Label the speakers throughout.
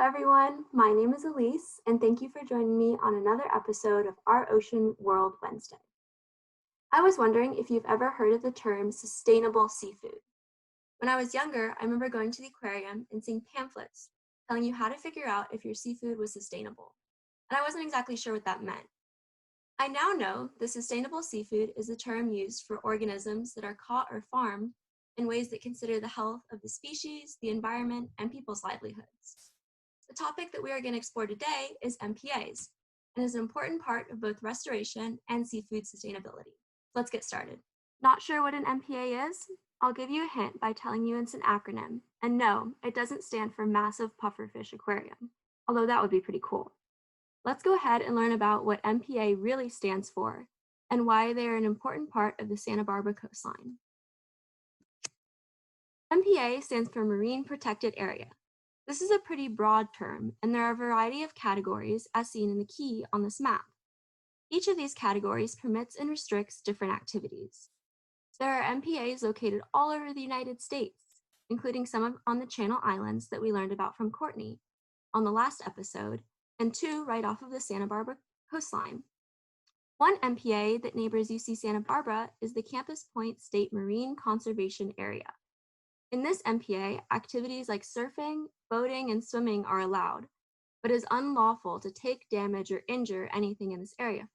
Speaker 1: everyone, my name is Elise, and thank you for joining me on another episode of Our Ocean World Wednesday. I was wondering if you've ever heard of the term sustainable seafood. When I was younger, I remember going to the aquarium and seeing pamphlets telling you how to figure out if your seafood was sustainable, and I wasn't exactly sure what that meant. I now know that sustainable seafood is a term used for organisms that are caught or farmed in ways that consider the health of the species, the environment, and people's livelihoods. The topic that we are going to explore today is MPAs, and is an important part of both restoration and seafood sustainability. Let's get started. Not sure what an MPA is? I'll give you a hint by telling you it's an acronym. And no, it doesn't stand for Massive Pufferfish Aquarium, although that would be pretty cool. Let's go ahead and learn about what MPA really stands for and why they are an important part of the Santa Barbara coastline. MPA stands for Marine Protected Area. This is a pretty broad term, and there are a variety of categories as seen in the key on this map. Each of these categories permits and restricts different activities. There are MPAs located all over the United States, including some on the Channel Islands that we learned about from Courtney on the last episode, and 2 right off of the Santa Barbara coastline. One MPA that neighbors UC Santa Barbara is the Campus Point State Marine Conservation Area. In this MPA, activities like surfing, boating, and swimming are allowed, but it is unlawful to take, damage, or injure anything in this area.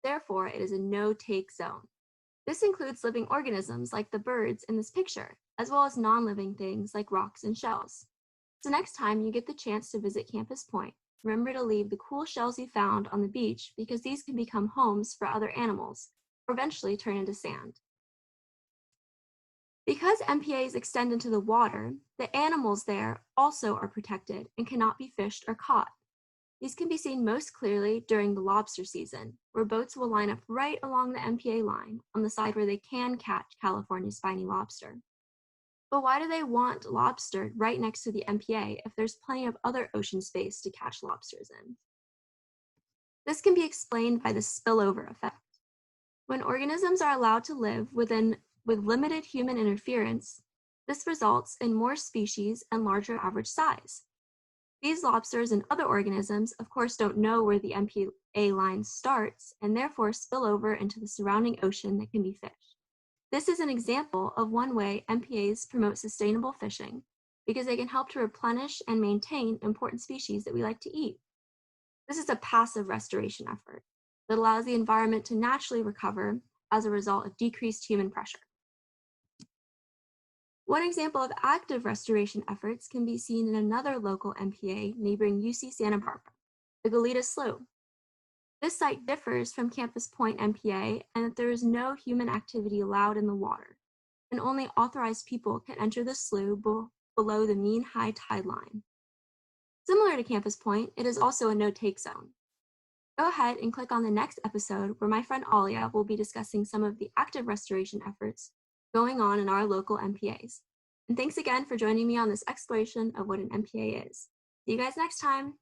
Speaker 1: Therefore, it is a no-take zone. This includes living organisms like the birds in this picture, as well as non-living things like rocks and shells. So next time you get the chance to visit Campus Point, remember to leave the cool shells you found on the beach because these can become homes for other animals, or eventually turn into sand. Because MPAs extend into the water, the animals there also are protected and cannot be fished or caught. These can be seen most clearly during the lobster season, where boats will line up right along the MPA line on the side where they can catch California spiny lobster. But why do they want lobster right next to the MPA if there's plenty of other ocean space to catch lobsters in? This can be explained by the spillover effect. When organisms are allowed to live with limited human interference, this results in more species and larger average size. These lobsters and other organisms, of course, don't know where the MPA line starts and therefore spill over into the surrounding ocean that can be fished. This is an example of one way MPAs promote sustainable fishing because they can help to replenish and maintain important species that we like to eat. This is a passive restoration effort that allows the environment to naturally recover as a result of decreased human pressure. One example of active restoration efforts can be seen in another local MPA neighboring UC Santa Barbara, the Goleta Slough. This site differs from Campus Point MPA in that there is no human activity allowed in the water, and only authorized people can enter the slough below the mean high tide line. Similar to Campus Point, it is also a no-take zone. Go ahead and click on the next episode where my friend Alia will be discussing some of the active restoration efforts going on in our local MPAs. And thanks again for joining me on this exploration of what an MPA is. See you guys next time.